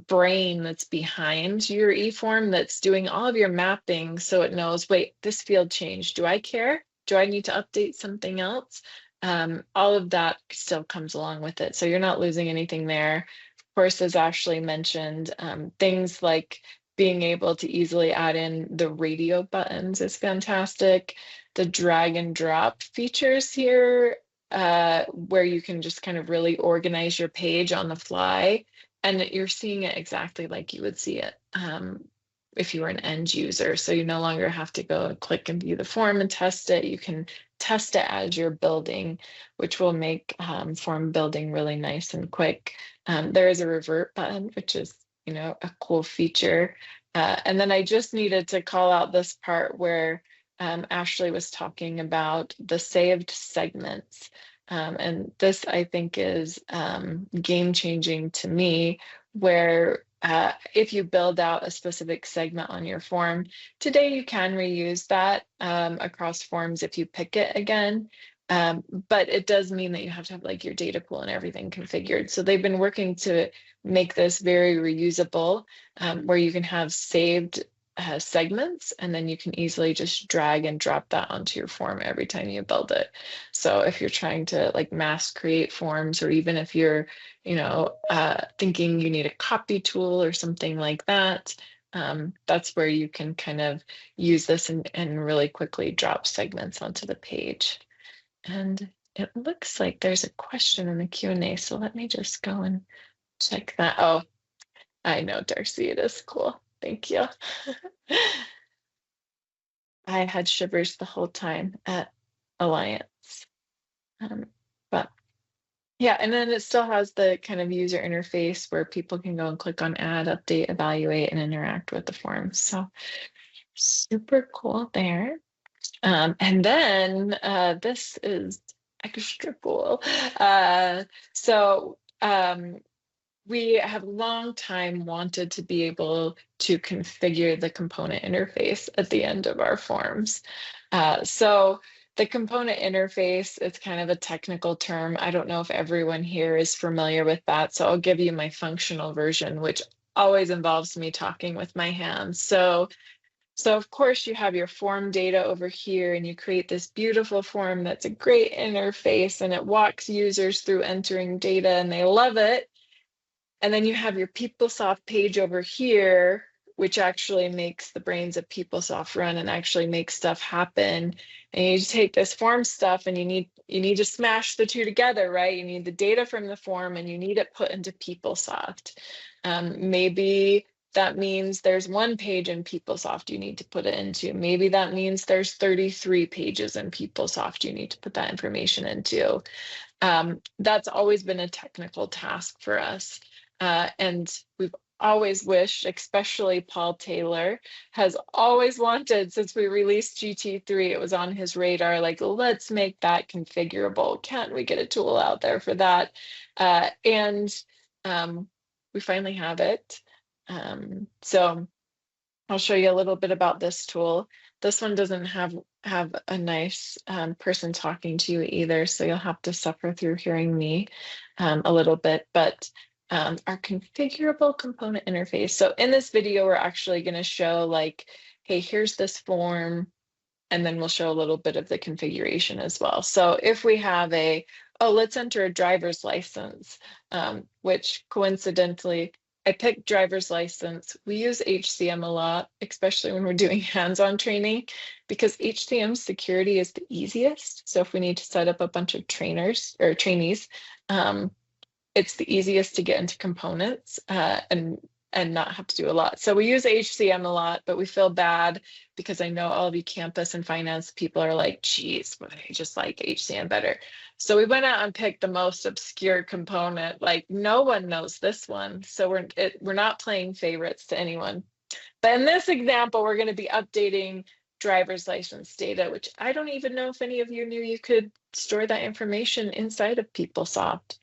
brain that's behind your eForm that's doing all of your mapping, so it knows, wait, this field changed. Do I care? Do I need to update something else? All of that still comes along with it, so you're not losing anything there. Of course, as Ashley mentioned, things like being able to easily add in the radio buttons is fantastic. The drag and drop features here, where you can just kind of really organize your page on the fly, and you're seeing it exactly like you would see it if you were an end user. So you no longer have to go and click and view the form and test it. You can test it as you're building, which will make form building really nice and quick. There is a revert button, which is a cool feature. And then I just needed to call out this part where Ashley was talking about the saved segments. And this, I think, is game changing to me, where if you build out a specific segment on your form, today you can reuse that across forms if you pick it again. But it does mean that you have to have like your data pool and everything configured. So they've been working to make this very reusable, where you can have saved segments, and then you can easily just drag and drop that onto your form every time you build it. So if you're trying to like mass create forms, or even if you're, thinking you need a copy tool or something like that, that's where you can kind of use this and really quickly drop segments onto the page. And it looks like there's a question in the Q&A, so let me just go and check that. Oh, I know, Darcy, it is cool. Thank you. I had shivers the whole time at Alliance. But yeah, and then it still has the kind of user interface where people can go and click on add, update, evaluate, and interact with the forms. So super cool there. And then this is extra cool. We have long time wanted to be able to configure the component interface at the end of our forms. So the component interface, it's kind of a technical term. I don't know if everyone here is familiar with that. So I'll give you my functional version, which always involves me talking with my hands. So So of course you have your form data over here and you create this beautiful form that's a great interface and it walks users through entering data and they love it. And then you have your PeopleSoft page over here, which actually makes the brains of PeopleSoft run and actually make stuff happen. And you take this form stuff and you need to smash the two together, right? You need the data from the form and you need it put into PeopleSoft. Maybe that means there's one page in PeopleSoft you need to put it into. Maybe that means there's 33 pages in PeopleSoft you need to put that information into. That's always been a technical task for us. And we've always wished, especially Paul Taylor has always wanted, since we released GT3, it was on his radar, like, let's make that configurable. Can't we get a tool out there for that? And we finally have it. So I'll show you a little bit about this tool. This one doesn't have a nice person talking to you either, so you'll have to suffer through hearing me a little bit, but our configurable component interface. So in this video, we're actually going to show like, hey, here's this form, and then we'll show a little bit of the configuration as well. So if we have let's enter a driver's license, which coincidentally, I picked driver's license. We use HCM a lot, especially when we're doing hands-on training, because HCM security is the easiest. So if we need to set up a bunch of trainers or trainees, it's the easiest to get into components and not have to do a lot. So we use HCM a lot, but we feel bad because I know all of you campus and finance people are like, geez, but I just like HCM better. So we went out and picked the most obscure component. Like no one knows this one. So we're not playing favorites to anyone. But in this example, we're going to be updating driver's license data, which I don't even know if any of you knew you could store that information inside of PeopleSoft.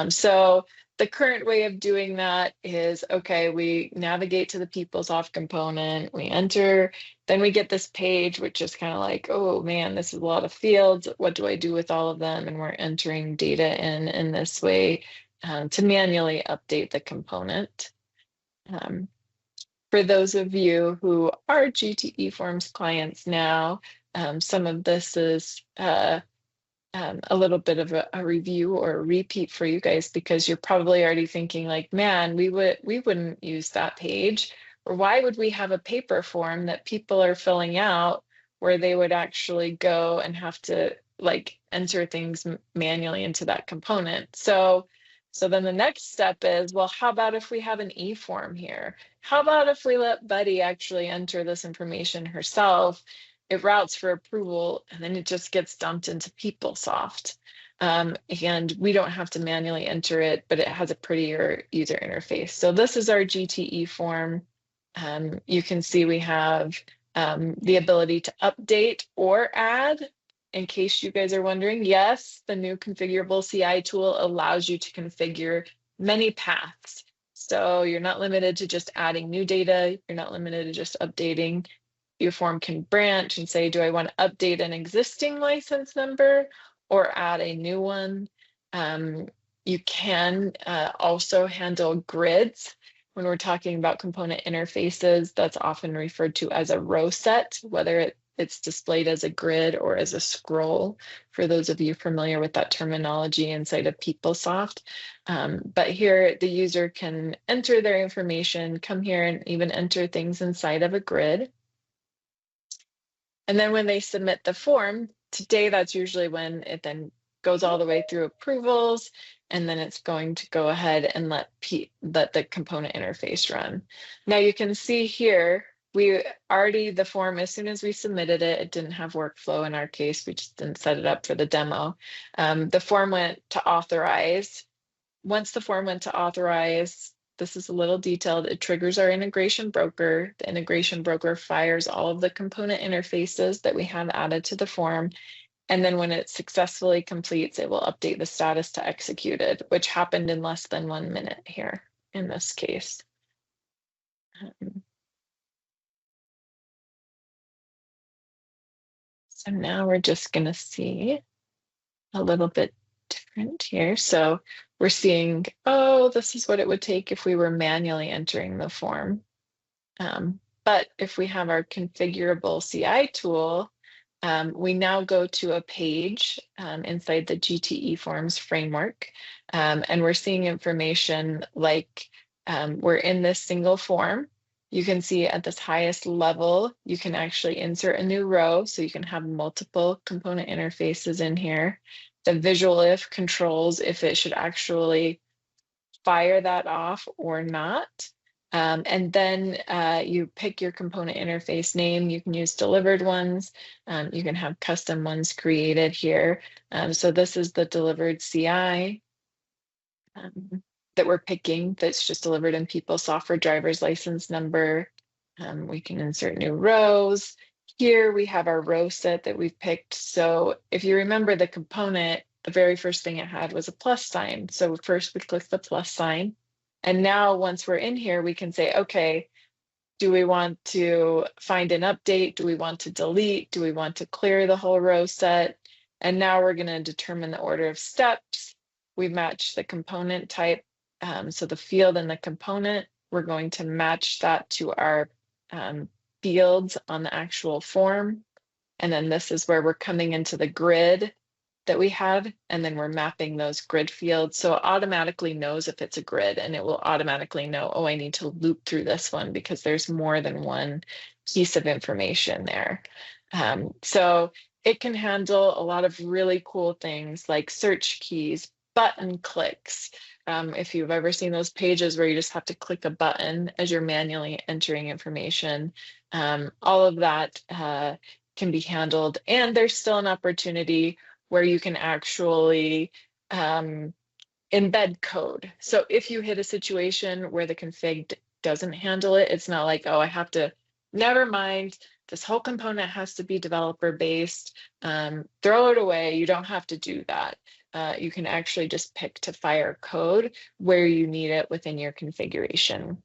So the current way of doing that is, okay, we navigate to the PeopleSoft component, we enter, then we get this page, which is kind of like, oh man, this is a lot of fields. What do I do with all of them? And we're entering data in this way to manually update the component. For those of you who are GT eForms clients now, some of this is a little bit of a review or a repeat for you guys, because you're probably already thinking like, man, we wouldn't use that page, or why would we have a paper form that people are filling out where they would actually go and have to like enter things manually into that component. So then the next step is, well, how about if we have an eForm here? How about if we let Buddy actually enter this information herself? It routes for approval, and then it just gets dumped into PeopleSoft. And we don't have to manually enter it, but it has a prettier user interface. So this is our GTE form. You can see we have the ability to update or add. In case you guys are wondering, yes, the new configurable CI tool allows you to configure many paths. So you're not limited to just adding new data. You're not limited to just updating. Your form can branch and say, do I want to update an existing license number or add a new one? You can also handle grids. When we're talking about component interfaces, that's often referred to as a row set, whether it's displayed as a grid or as a scroll, for those of you familiar with that terminology inside of PeopleSoft. But here the user can enter their information, come here and even enter things inside of a grid. And then when they submit the form, today that's usually when it then goes all the way through approvals, and then it's going to go ahead and let the component interface run. Now you can see here, the form, as soon as we submitted it, it didn't have workflow in our case, we just didn't set it up for the demo. The form went to authorize. Once the form went to authorize, this is a little detailed, it triggers our integration broker. The integration broker fires all of the component interfaces that we have added to the form. And then when it successfully completes, it will update the status to executed, which happened in less than 1 minute here in this case. So now we're just going to see a little bit different here. So we're seeing, oh, this is what it would take if we were manually entering the form. But if we have our configurable CI tool, we now go to a page inside the GT eForms framework, and we're seeing information like we're in this single form. You can see at this highest level, you can actually insert a new row, so you can have multiple component interfaces in here. The visual if controls if it should actually fire that off or not. And then you pick your component interface name. You can use delivered ones. You can have custom ones created here. So this is the delivered CI that we're picking that's just delivered in people software driver's license number. We can insert new rows. Here we have our row set that we've picked. So if you remember the component, the very first thing it had was a plus sign. So first we click the plus sign. And now once we're in here, we can say, okay, do we want to find an update? Do we want to delete? Do we want to clear the whole row set? And now we're going to determine the order of steps. We match the component type. So the field and the component, we're going to match that to our fields on the actual form. And then this is where we're coming into the grid that we have, and then we're mapping those grid fields. So it automatically knows if it's a grid, and it will automatically know, oh, I need to loop through this one because there's more than one piece of information there. So it can handle a lot of really cool things like search keys, button clicks. If you've ever seen those pages where you just have to click a button as you're manually entering information, all of that can be handled. And there's still an opportunity where you can actually embed code. So if you hit a situation where the config doesn't handle it, it's not like, oh, I have to, never mind, this whole component has to be developer based, throw it away. You don't have to do that. You can actually just pick to fire code where you need it within your configuration.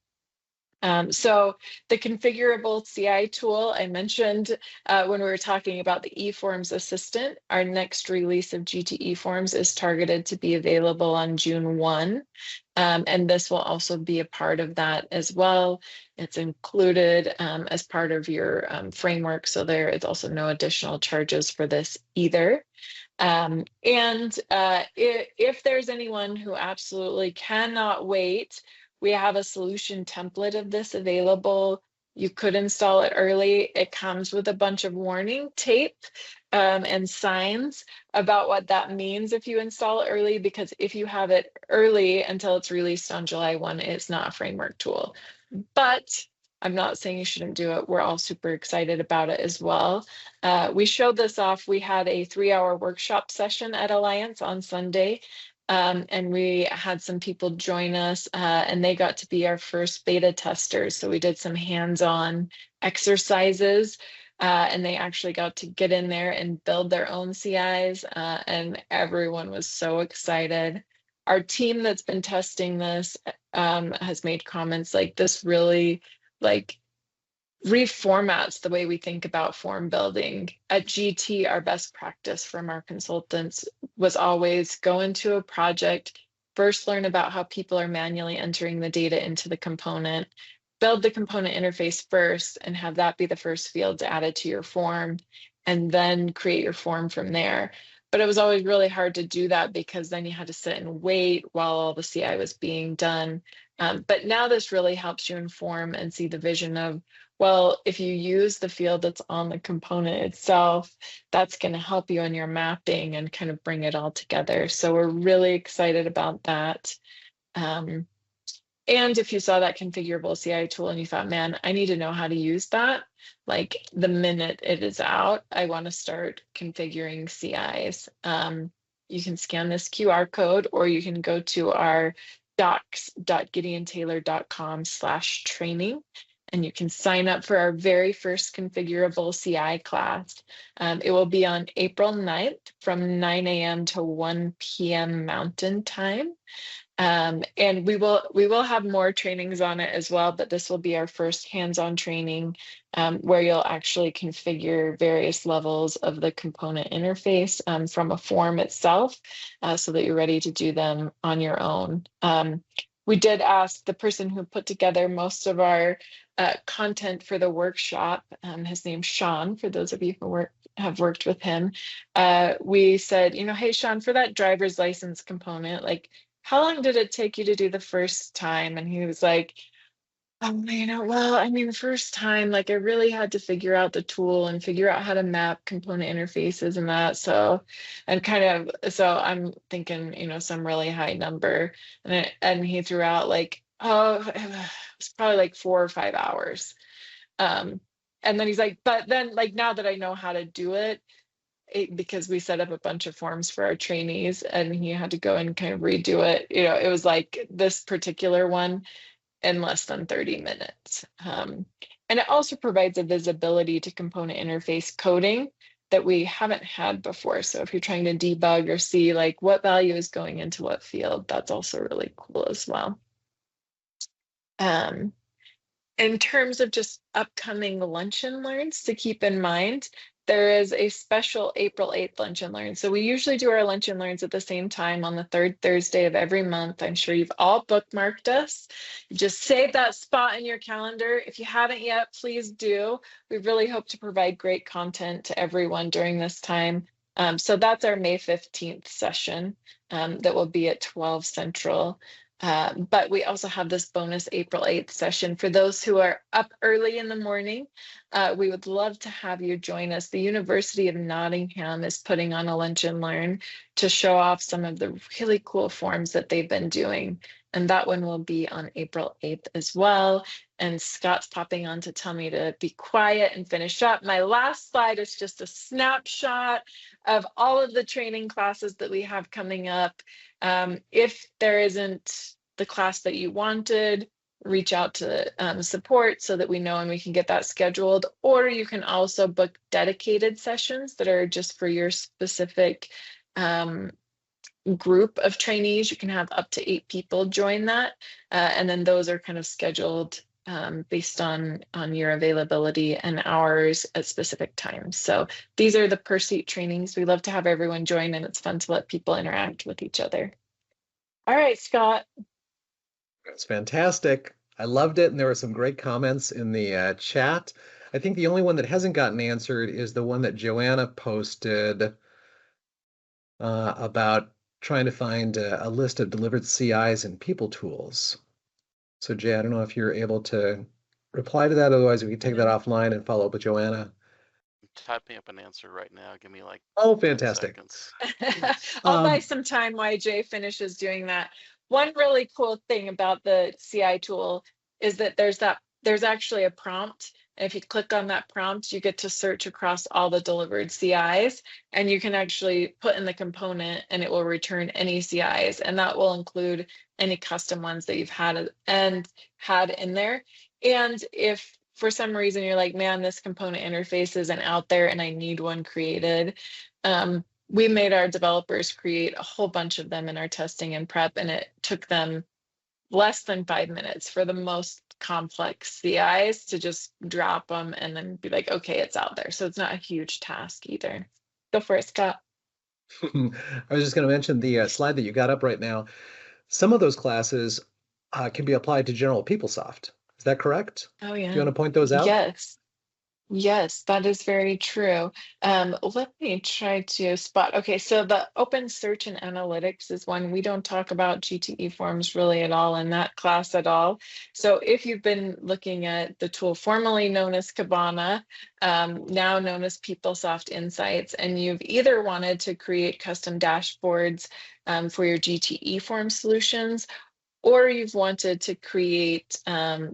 So the configurable CI tool I mentioned when we were talking about the eForms assistant, our next release of GT eForms is targeted to be available on June 1. And this will also be a part of that as well. It's included as part of your framework. So there is also no additional charges for this either. If there's anyone who absolutely cannot wait, we have a solution template of this available. You could install it early. It comes with a bunch of warning tape and signs about what that means if you install it early, because if you have it early until it's released on July 1, it's not a framework tool. But I'm not saying you shouldn't do it. We're all super excited about it as well. We showed this off. We had a 3-hour workshop session at Alliance on Sunday. And we had some people join us and they got to be our first beta testers. So we did some hands-on exercises and they actually got to get in there and build their own CIs and everyone was so excited. Our team that's been testing this has made comments like this really reformats the way we think about form building. At GT, our best practice from our consultants was always go into a project, first learn about how people are manually entering the data into the component, build the component interface first and have that be the first field to add it to your form, and then create your form from there. But it was always really hard to do that because then you had to sit and wait while all the CI was being done. But now this really helps you inform and see the vision of, well, if you use the field that's on the component itself, that's going to help you in your mapping and kind of bring it all together. So we're really excited about that. And if you saw that configurable CI tool and you thought, man, I need to know how to use that, like the minute it is out, I want to start configuring CIs. You can scan this QR code or you can go to our docs.gideontaylor.com/training. And you can sign up for our very first configurable CI class. It will be on April 9th from 9 a.m. to 1 p.m. Mountain Time. And we will have more trainings on it as well, but this will be our first hands-on training where you'll actually configure various levels of the component interface from a form itself so that you're ready to do them on your own. we did ask the person who put together most of our content for the workshop. His name's Sean, for those of you who have worked with him. We said, hey, Sean, for that driver's license component, like, how long did it take you to do the first time? And he was like, well, I mean, the first time, like, I really had to figure out the tool and figure out how to map component interfaces and that. So, I'm thinking, some really high number. And he threw out like, oh, it was probably like 4 or 5 hours. And then he's like, but then, like, now that I know how to do it, because we set up a bunch of forms for our trainees and he had to go and kind of redo it, it was like this particular one in less than 30 minutes. And it also provides a visibility to component interface coding that we haven't had before. So if you're trying to debug or see like what value is going into what field, that's also really cool as well. In terms of just upcoming lunch and learns to keep in mind, there is a special April 8th lunch and learn. So we usually do our lunch and learns at the same time on the 3rd Thursday of every month. I'm sure you've all bookmarked us. Just save that spot in your calendar. If you haven't yet, please do. We really hope to provide great content to everyone during this time. So that's our May 15th session that will be at 12 Central. But we also have this bonus April 8th session for those who are up early in the morning. We would love to have you join us. The University of Nottingham is putting on a lunch and learn to show off some of the really cool forms that they've been doing. And that one will be on April 8th as well. And Scott's popping on to tell me to be quiet and finish up. My last slide is just a snapshot of all of the training classes that we have coming up. If there isn't the class that you wanted, reach out to support so that we know and we can get that scheduled. Or you can also book dedicated sessions that are just for your specific group of trainees. You can have up to 8 people join that. And then those are kind of scheduled based on your availability and hours at specific times. So these are the per seat trainings. We love to have everyone join, and it's fun to let people interact with each other. All right, Scott. It's fantastic. I loved it, and there were some great comments in the chat. I think the only one that hasn't gotten answered is the one that Joanna posted about trying to find a list of delivered CIs and people tools. So Jay, I don't know if you're able to reply to that. Otherwise, we can take that offline and follow up with Joanna. I'm typing up an answer right now. Give me like 10 fantastic. seconds. I'll buy some time while Jay finishes doing that. One really cool thing about the CI tool is that there's actually a prompt. And if you click on that prompt, you get to search across all the delivered CIs, and you can actually put in the component and it will return any CIs, and that will include any custom ones that you've had in there. And if for some reason you're like, man, this component interface isn't out there and I need one created, we made our developers create a whole bunch of them in our testing and prep, and it took them less than 5 minutes for the most complex CIs to just drop them and then be like, okay, it's out there. So it's not a huge task either. Go for it, Scott. I was just going to mention the slide that you got up right now. Some of those classes can be applied to general PeopleSoft. Is that correct? Oh, yeah. Do you want to point those out? Yes, that is very true. Let me try to spot. Okay, so the open search and analytics is one. We don't talk about GTE forms really at all in that class at all. So if you've been looking at the tool formerly known as Kibana, now known as PeopleSoft Insights, and you've either wanted to create custom dashboards for your GTE form solutions, or you've wanted to create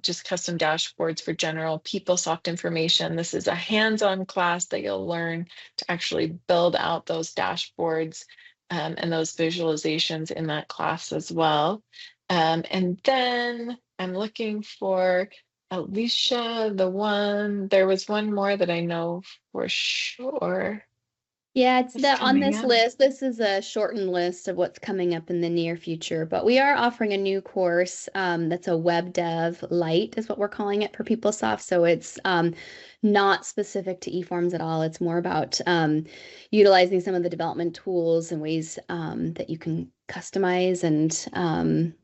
just custom dashboards for general PeopleSoft information, this is a hands-on class that you'll learn to actually build out those dashboards and those visualizations in that class as well. And then I'm looking for Alicia, there was one more that I know for sure. Yeah, it's on this list. This is a shortened list of what's coming up in the near future, but we are offering a new course that's a web dev light is what we're calling it for PeopleSoft. So it's not specific to eForms at all. It's more about utilizing some of the development tools and ways that you can customize and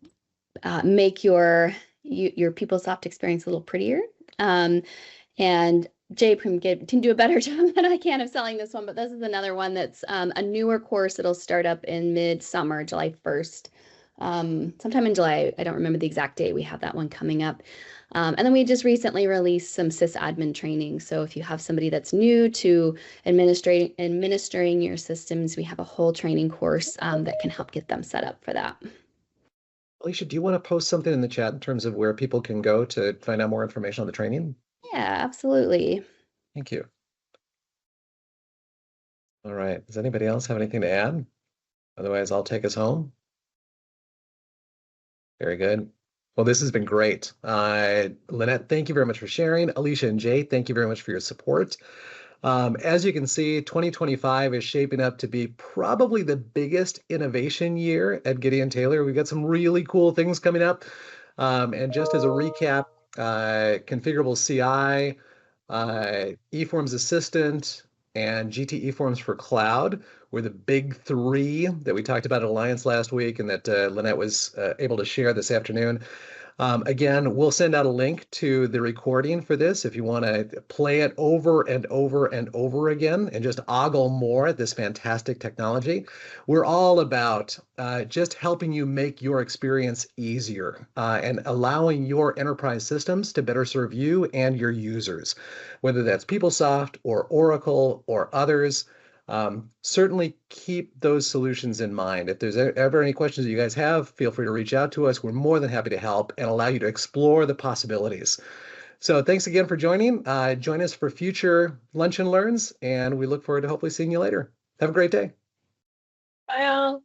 make your PeopleSoft experience a little prettier. And Jay can do a better job than I can of selling this one, but this is another one that's a newer course. It'll start up in mid-summer, July 1st. Sometime in July, I don't remember the exact date. We have that one coming up. And then we just recently released some sysadmin training. So if you have somebody that's new to administering your systems, we have a whole training course that can help get them set up for that. Alicia, do you want to post something in the chat in terms of where people can go to find out more information on the training? Yeah, absolutely. Thank you. All right. Does anybody else have anything to add? Otherwise, I'll take us home. Very good. Well, this has been great. Lynette, thank you very much for sharing. Alicia and Jay, thank you very much for your support. As you can see, 2025 is shaping up to be probably the biggest innovation year at Gideon Taylor. We've got some really cool things coming up. And just as a recap, Configurable CI, eForms Assistant, and GT eForms for Cloud were the big three that we talked about at Alliance last week and that Lynette was able to share this afternoon. Again, we'll send out a link to the recording for this if you want to play it over and over and over again and just ogle more at this fantastic technology. We're all about just helping you make your experience easier and allowing your enterprise systems to better serve you and your users, whether that's PeopleSoft or Oracle or others. Certainly keep those solutions in mind. If there's ever any questions that you guys have, feel free to reach out to us. We're more than happy to help and allow you to explore the possibilities. So thanks again for joining. Join us for future Lunch and Learns, and we look forward to hopefully seeing you later. Have a great day. Bye all.